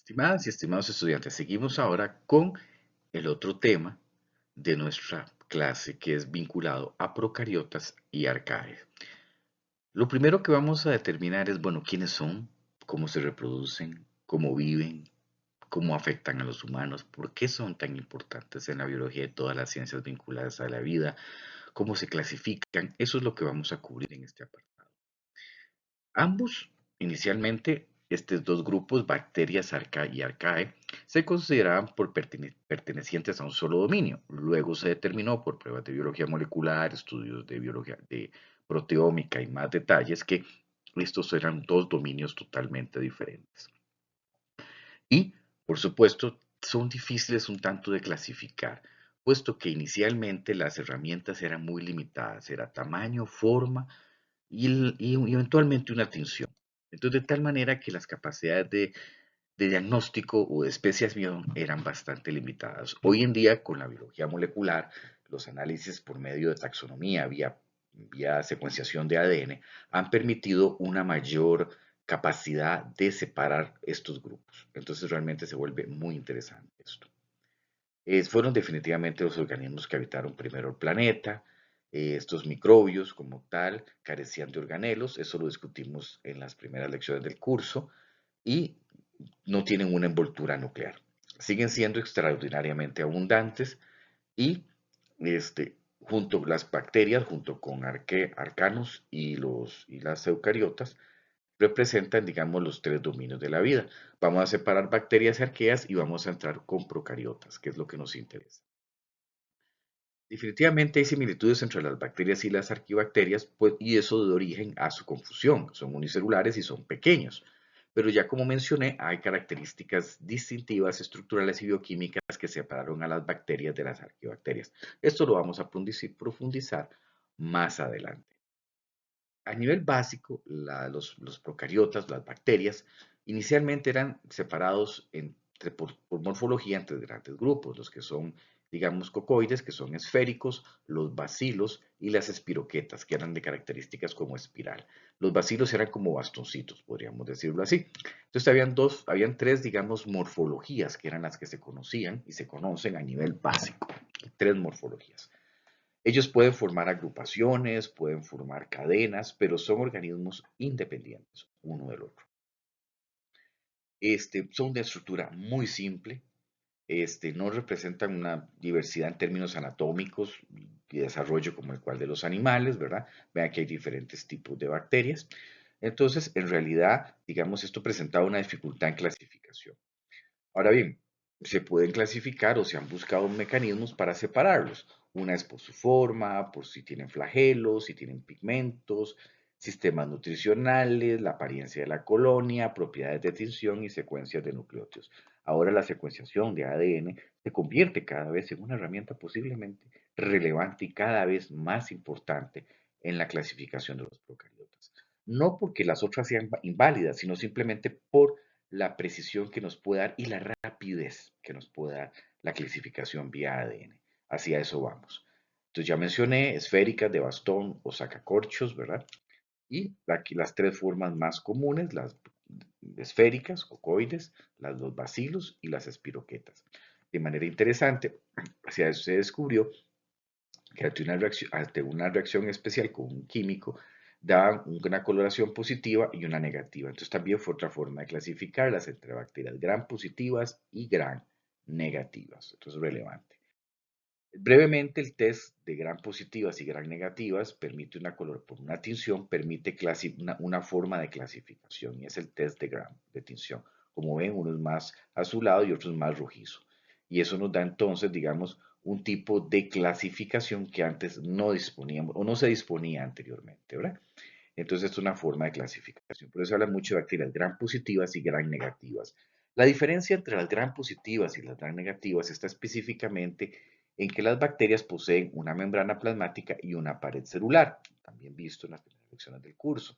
Estimadas y estimados estudiantes, seguimos ahora con el otro tema de nuestra clase que es vinculado a procariotas y arcaes. Lo primero que vamos a determinar es, bueno, quiénes son, cómo se reproducen, cómo viven, cómo afectan a los humanos, por qué son tan importantes en la biología de todas las ciencias vinculadas a la vida, cómo se clasifican. Eso es lo que vamos a cubrir en este apartado. Ambos, inicialmente, estos dos grupos, bacterias arca y arcae, se consideraban por pertenecientes a un solo dominio. Luego se determinó por pruebas de biología molecular, estudios de biología de proteómica y más detalles que estos eran dos dominios totalmente diferentes. Y, por supuesto, son difíciles un tanto de clasificar, puesto que inicialmente las herramientas eran muy limitadas, era tamaño, forma y eventualmente una tinción. Entonces, de tal manera que las capacidades de diagnóstico o de especiación eran bastante limitadas. Hoy en día, con la biología molecular, los análisis por medio de taxonomía vía secuenciación de ADN han permitido una mayor capacidad de separar estos grupos. Entonces, realmente se vuelve muy interesante esto. Fueron definitivamente los organismos que habitaron primero el planeta. Estos microbios como tal carecían de organelos, eso lo discutimos en las primeras lecciones del curso, y no tienen una envoltura nuclear. Siguen siendo extraordinariamente abundantes y las bacterias, junto con arcanos y las eucariotas, representan, digamos, los tres dominios de la vida. Vamos a separar bacterias y arqueas y vamos a entrar con procariotas, que es lo que nos interesa. Definitivamente hay similitudes entre las bacterias y las arquibacterias, pues, y eso da origen a su confusión. Son unicelulares y son pequeños. Pero ya como mencioné, hay características distintivas, estructurales y bioquímicas que separaron a las bacterias de las arquibacterias. Esto lo vamos a profundizar más adelante. A nivel básico, los procariotas, las bacterias, inicialmente eran separados por morfología entre grandes grupos, los que son, digamos, cocoides, que son esféricos, los bacilos y las espiroquetas, que eran de características como espiral. Los bacilos eran como bastoncitos, podríamos decirlo así. Entonces habían tres, digamos, morfologías que eran las que se conocían y se conocen a nivel básico. Tres morfologías. Ellos pueden formar agrupaciones, pueden formar cadenas, pero son organismos independientes uno del otro. Son de estructura muy simple, no representan una diversidad en términos anatómicos y desarrollo como el cual de los animales, ¿verdad? Vean que hay diferentes tipos de bacterias. Entonces, en realidad, digamos, esto presentaba una dificultad en clasificación. Ahora bien, se pueden clasificar o se han buscado mecanismos para separarlos. Una es por su forma, por si tienen flagelos, si tienen pigmentos, sistemas nutricionales, la apariencia de la colonia, propiedades de tinción y secuencias de nucleótidos. Ahora la secuenciación de ADN se convierte cada vez en una herramienta posiblemente relevante y cada vez más importante en la clasificación de los procariotas. No porque las otras sean inválidas, sino simplemente por la precisión que nos puede dar y la rapidez que nos puede dar la clasificación vía ADN. Hacia eso vamos. Entonces ya mencioné esféricas de bastón o sacacorchos, ¿verdad? Y aquí las tres formas más comunes, las esféricas, cocoides, las dos bacilos y las espiroquetas. De manera interesante, hacia eso se descubrió que ante una reacción especial con un químico, daban una coloración positiva y una negativa. Entonces también fue otra forma de clasificarlas entre bacterias gram positivas y gram negativas. Entonces es relevante. Brevemente, el test de gram positivas y gram negativas permite por una tinción, permite una forma de clasificación y es el test de gram de tinción. Como ven, uno es más azulado y otro es más rojizo. Y eso nos da entonces, digamos, un tipo de clasificación que antes no disponíamos o no se disponía anteriormente, ¿verdad? Entonces es una forma de clasificación. Por eso se habla mucho de bacterias gram positivas y gram negativas. La diferencia entre las gram positivas y las gram negativas está específicamente en que las bacterias poseen una membrana plasmática y una pared celular, también visto en las primeras lecciones del curso.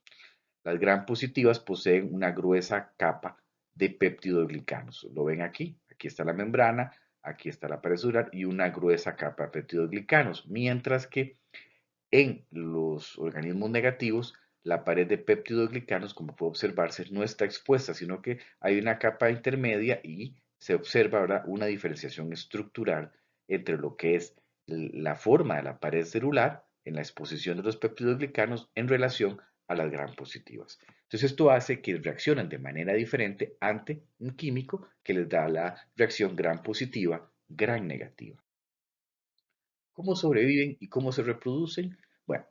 Las gram positivas poseen una gruesa capa de peptidoglicanos. ¿Lo ven aquí? Aquí está la membrana, aquí está la pared celular y una gruesa capa de peptidoglicanos, mientras que en los organismos negativos la pared de péptidoglicanos, como puede observarse, no está expuesta, sino que hay una capa intermedia y se observa ahora una diferenciación estructural entre lo que es la forma de la pared celular en la exposición de los péptidoglicanos en relación a las gram positivas. Entonces esto hace que reaccionen de manera diferente ante un químico que les da la reacción gram positiva, gram negativa. ¿Cómo sobreviven y cómo se reproducen? Bueno,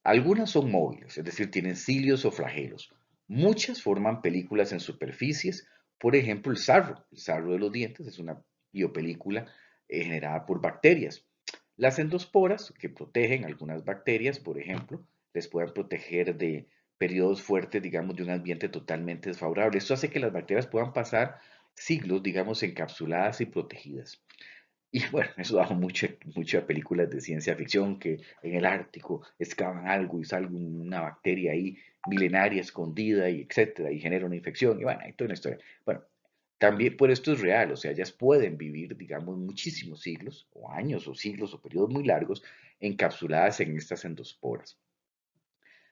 algunas son móviles, es decir, tienen cilios o flagelos. Muchas forman películas en superficies, por ejemplo, el sarro de los dientes es una biopelícula generada por bacterias. Las endosporas, que protegen algunas bacterias, por ejemplo, les pueden proteger de periodos fuertes, digamos, de un ambiente totalmente desfavorable. Esto hace que las bacterias puedan pasar siglos, digamos, encapsuladas y protegidas. Y bueno, eso da muchas películas de ciencia ficción que en el Ártico excavan algo y sale una bacteria ahí milenaria escondida y etcétera y genera una infección y bueno, hay toda una historia. Bueno, también por esto es real, o sea, ellas pueden vivir, digamos, muchísimos siglos o años o siglos o periodos muy largos encapsuladas en estas endosporas.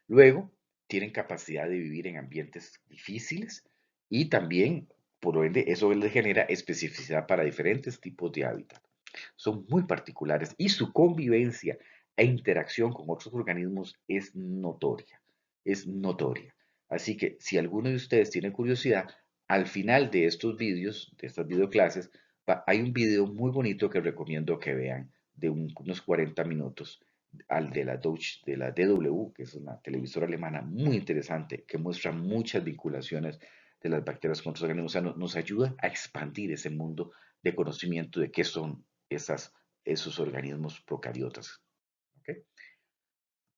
Luego, tienen capacidad de vivir en ambientes difíciles y también, por ende, eso les genera especificidad para diferentes tipos de hábitat. Son muy particulares y su convivencia e interacción con otros organismos es notoria, es notoria. Así que si alguno de ustedes tiene curiosidad, al final de estos vídeos, de estas videoclases, hay un video muy bonito que recomiendo que vean de unos 40 minutos al de la DW, que es una televisora alemana muy interesante, que muestra muchas vinculaciones de las bacterias con otros organismos. O sea, nos ayuda a expandir ese mundo de conocimiento de qué son esos organismos procariotas. ¿Ok?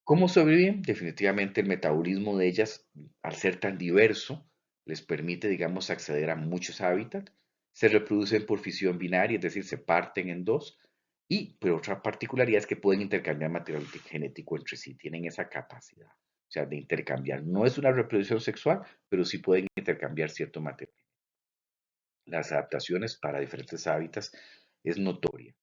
¿Cómo sobreviven? Definitivamente el metabolismo de ellas, al ser tan diverso, les permite, digamos, acceder a muchos hábitats. Se reproducen por fisión binaria, es decir, se parten en dos. Pero otra particularidad es que pueden intercambiar material genético entre sí, tienen esa capacidad, o sea, de intercambiar. No es una reproducción sexual, pero sí pueden intercambiar cierto material. Las adaptaciones para diferentes hábitats es notoria.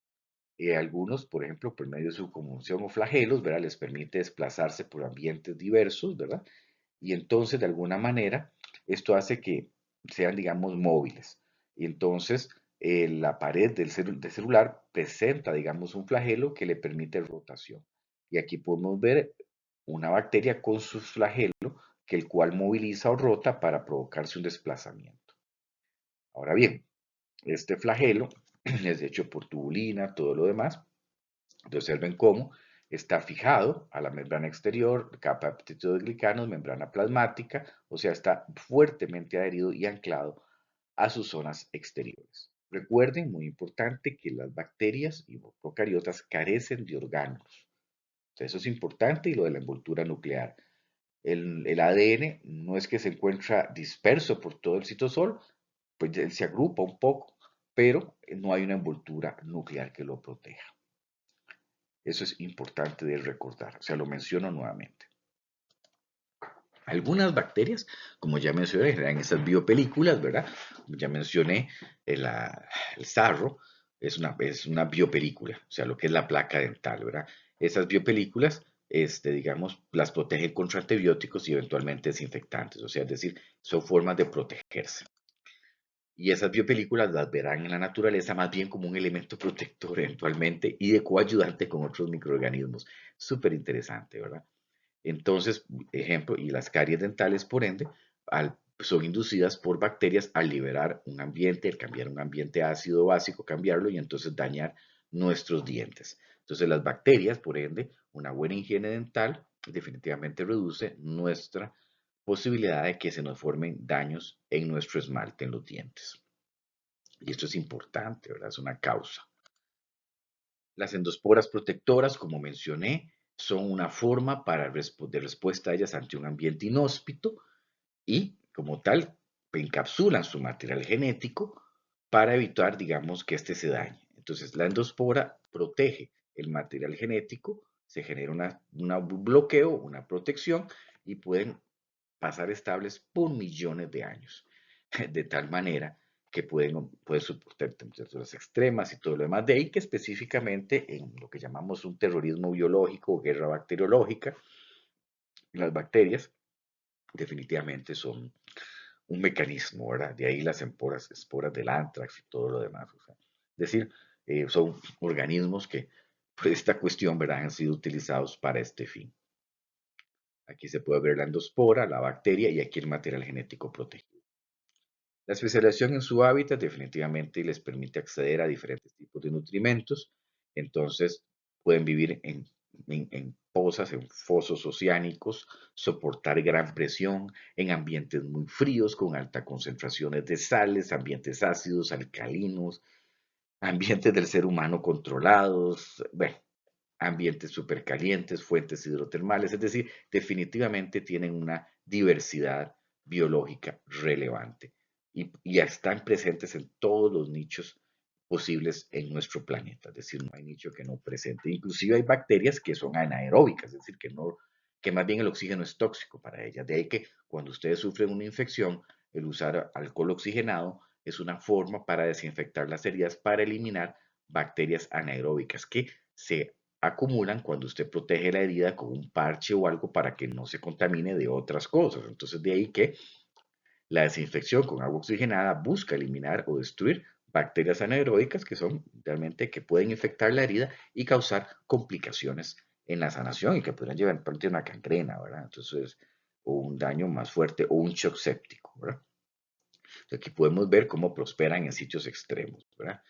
Algunos, por ejemplo, por medio de su conmoción o flagelos, ¿verdad? Les permite desplazarse por ambientes diversos, ¿verdad? Y entonces, de alguna manera, esto hace que sean, digamos, móviles. Y entonces, la pared del celular presenta, digamos, un flagelo que le permite rotación. Y aquí podemos ver una bacteria con su flagelo, que el cual moviliza o rota para provocarse un desplazamiento. Ahora bien, este flagelo es hecho por tubulina, todo lo demás. Observen cómo está fijado a la membrana exterior, capa de peptidoglicanos, membrana plasmática, o sea, está fuertemente adherido y anclado a sus zonas exteriores. Recuerden, muy importante, que las bacterias y procariotas carecen de orgánulos. Eso es importante y lo de la envoltura nuclear. El ADN no es que se encuentra disperso por todo el citosol, pues él se agrupa un poco, pero no hay una envoltura nuclear que lo proteja. Eso es importante de recordar, o sea, lo menciono nuevamente. Algunas bacterias, como ya mencioné, generan esas biopelículas, ¿verdad? Como ya mencioné, el sarro es una biopelícula, o sea, lo que es la placa dental, ¿verdad? Esas biopelículas, digamos, las protegen contra antibióticos y eventualmente desinfectantes, o sea, es decir, son formas de protegerse. Y esas biopelículas las verán en la naturaleza más bien como un elemento protector eventualmente y de coayudante con otros microorganismos. Súper interesante, ¿verdad? Entonces, ejemplo, y las caries dentales, por ende, son inducidas por bacterias al liberar un ambiente, al cambiar un ambiente ácido o básico, cambiarlo y entonces dañar nuestros dientes. Entonces, las bacterias, por ende, una buena higiene dental definitivamente reduce nuestra posibilidad de que se nos formen daños en nuestro esmalte, en los dientes. Y esto es importante, ¿verdad? Es una causa. Las endosporas protectoras, como mencioné, son una forma de respuesta a ellas ante un ambiente inhóspito y, como tal, encapsulan su material genético para evitar, digamos, que éste se dañe. Entonces, la endospora protege el material genético, se genera un bloqueo, una protección y pueden pasar estables por millones de años, de tal manera que pueden soportar temperaturas extremas y todo lo demás. De ahí que específicamente en lo que llamamos un terrorismo biológico o guerra bacteriológica, Las bacterias definitivamente son un mecanismo, ¿verdad? De ahí las esporas del anthrax y todo lo demás. O sea, es decir, son organismos que por esta cuestión, ¿verdad? Han sido utilizados para este fin. Aquí se puede ver la endospora, la bacteria y aquí el material genético protegido. La especialización en su hábitat definitivamente les permite acceder a diferentes tipos de nutrimentos. Entonces, pueden vivir en pozas, en fosos oceánicos, soportar gran presión, en ambientes muy fríos, con altas concentraciones de sales, ambientes ácidos, alcalinos, ambientes del ser humano controlados, bueno, ambientes supercalientes, fuentes hidrotermales, es decir, definitivamente tienen una diversidad biológica relevante y ya están presentes en todos los nichos posibles en nuestro planeta, es decir, no hay nicho que no presente. Inclusive hay bacterias que son anaeróbicas, es decir, que más bien el oxígeno es tóxico para ellas. De ahí que cuando ustedes sufren una infección, el usar alcohol oxigenado es una forma para desinfectar las heridas, para eliminar bacterias anaeróbicas que se acumulan cuando usted protege la herida con un parche o algo para que no se contamine de otras cosas. Entonces, de ahí que la desinfección con agua oxigenada busca eliminar o destruir bacterias anaeróbicas que son realmente que pueden infectar la herida y causar complicaciones en la sanación y que podrían llevar a una gangrena, ¿verdad? Entonces, o un daño más fuerte o un shock séptico, ¿verdad? Entonces, aquí podemos ver cómo prosperan en sitios extremos, ¿verdad?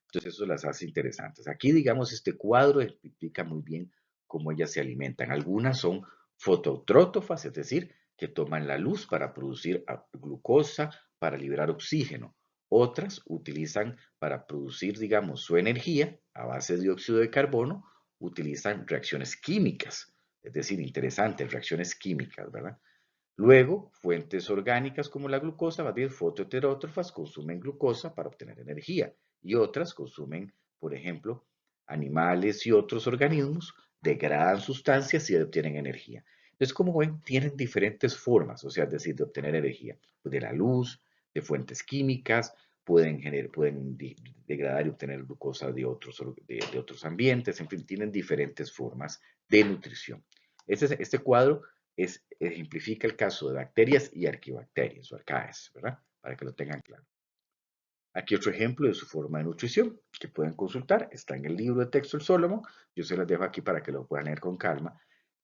Entonces eso las hace interesantes. Aquí, digamos, este cuadro explica muy bien cómo ellas se alimentan. Algunas son fototrótofas, es decir, que toman la luz para producir glucosa, para liberar oxígeno. Otras utilizan para producir, digamos, su energía a base de dióxido de carbono, utilizan reacciones químicas, es decir, interesantes, reacciones químicas, ¿verdad? Luego, fuentes orgánicas como la glucosa, más bien fotoheterótrofas, consumen glucosa para obtener energía y otras consumen, por ejemplo, animales y otros organismos, degradan sustancias y obtienen energía. Entonces, como ven, tienen diferentes formas, o sea, es decir, de obtener energía, pues de la luz, de fuentes químicas, pueden degradar y obtener glucosa de otros ambientes, en fin, tienen diferentes formas de nutrición. Este cuadro ejemplifica el caso de bacterias y arquibacterias o arcaes, ¿verdad? Para que lo tengan claro. Aquí otro ejemplo de su forma de nutrición que pueden consultar, está en el libro de texto El Sólamo, yo se las dejo aquí para que lo puedan leer con calma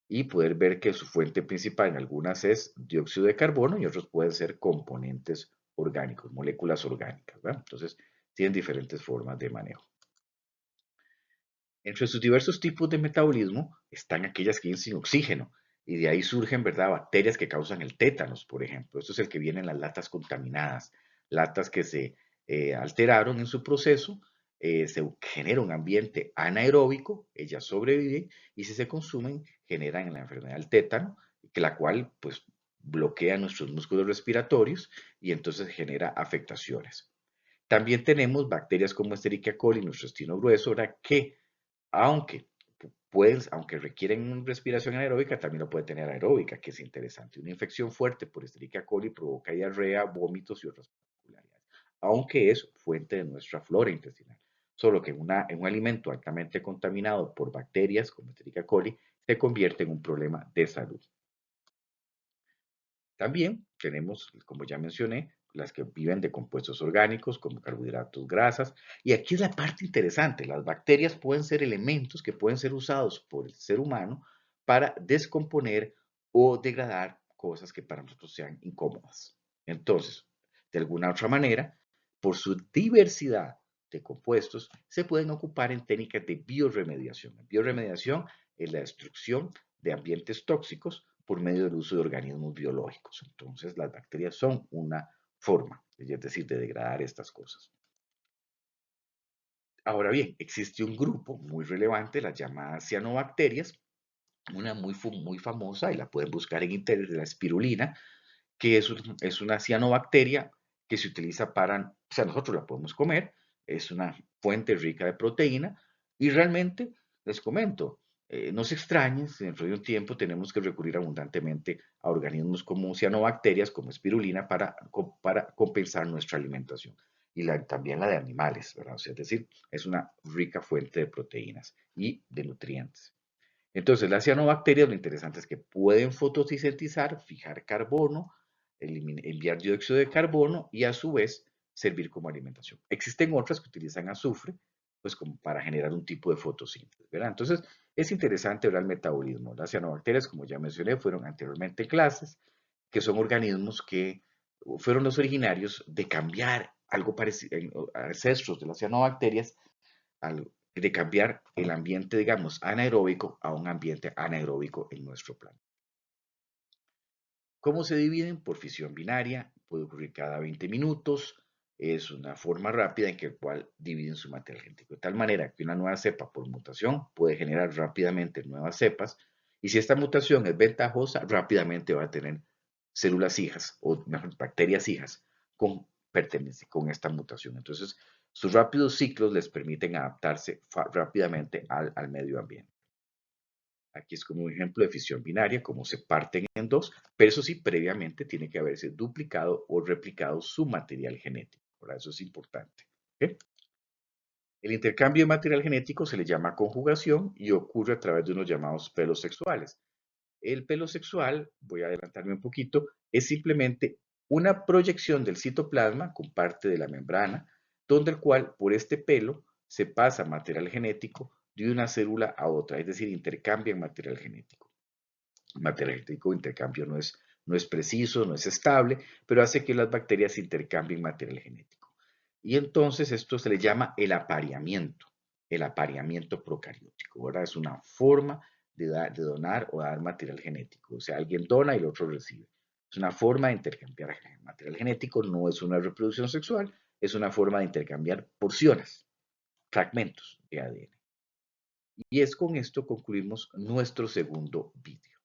y poder ver que su fuente principal en algunas es dióxido de carbono y otros pueden ser componentes orgánicos, moléculas orgánicas, ¿verdad? Entonces, tienen diferentes formas de manejo. Entre sus diversos tipos de metabolismo están aquellas que viven sin oxígeno y de ahí surgen, ¿verdad?, bacterias que causan el tétanos, por ejemplo. Esto es el que viene en las latas contaminadas, latas que se alteraron en su proceso, se genera un ambiente anaeróbico, ellas sobreviven y si se consumen generan la enfermedad del tétano, que la cual pues bloquea nuestros músculos respiratorios y entonces genera afectaciones. También tenemos bacterias como Escherichia coli, nuestro intestino grueso, ¿verdad?, que aunque aunque requieren respiración anaeróbica, también lo puede tener aeróbica, que es interesante. Una infección fuerte por Escherichia coli provoca diarrea, vómitos y otras particularidades, aunque es fuente de nuestra flora intestinal. Solo que en un alimento altamente contaminado por bacterias como Escherichia coli se convierte en un problema de salud. También tenemos, como ya mencioné, las que viven de compuestos orgánicos como carbohidratos, grasas. Y aquí es la parte interesante. Las bacterias pueden ser elementos que pueden ser usados por el ser humano para descomponer o degradar cosas que para nosotros sean incómodas. Entonces, de alguna otra manera, por su diversidad de compuestos, se pueden ocupar en técnicas de bioremediación. La bioremediación es la destrucción de ambientes tóxicos por medio del uso de organismos biológicos. Entonces, las bacterias son una forma, es decir, de degradar estas cosas. Ahora bien, existe un grupo muy relevante, las llamadas cianobacterias, una muy famosa y la pueden buscar en internet, la espirulina, que es una cianobacteria que se utiliza para, o sea, nosotros la podemos comer, es una fuente rica de proteína y realmente, les comento, no se extrañen si dentro de un tiempo tenemos que recurrir abundantemente a organismos como cianobacterias, como espirulina, para compensar nuestra alimentación y también la de animales, ¿verdad? O sea, es decir, es una rica fuente de proteínas y de nutrientes. Entonces, las cianobacterias, lo interesante es que pueden fotosintetizar, fijar carbono, enviar dióxido de carbono y a su vez servir como alimentación. Existen otras que utilizan azufre, pues como para generar un tipo de fotosíntesis, ¿verdad? Entonces, es interesante ver el metabolismo. Las cianobacterias, como ya mencioné, fueron anteriormente clases, que son organismos que fueron los originarios de cambiar algo parecido, ancestros de las cianobacterias, de cambiar el ambiente, digamos, anaeróbico a un ambiente anaeróbico en nuestro planeta. ¿Cómo se dividen? Por fisión binaria, puede ocurrir cada 20 minutos, es una forma rápida en que el cual dividen su material genético, de tal manera que una nueva cepa por mutación puede generar rápidamente nuevas cepas, y si esta mutación es ventajosa, rápidamente va a tener células hijas, o mejor, bacterias hijas, con esta mutación. Entonces, sus rápidos ciclos les permiten adaptarse rápidamente al medio ambiente. Aquí es como un ejemplo de fisión binaria, cómo se parten en dos, pero eso sí, previamente tiene que haberse duplicado o replicado su material genético. Por eso es importante. ¿Ok? El intercambio de material genético se le llama conjugación y ocurre a través de unos llamados pelos sexuales. El pelo sexual, voy a adelantarme un poquito, es simplemente una proyección del citoplasma con parte de la membrana, donde el cual por este pelo se pasa material genético de una célula a otra, es decir, intercambian material genético. El material genético intercambio no es preciso, no es estable, pero hace que las bacterias intercambien material genético. Y entonces esto se le llama el apareamiento procariótico, ¿verdad? Es una forma de donar o dar material genético. O sea, alguien dona y el otro recibe. Es una forma de intercambiar material genético, no es una reproducción sexual, es una forma de intercambiar porciones, fragmentos de ADN. Y es con esto concluimos nuestro segundo vídeo.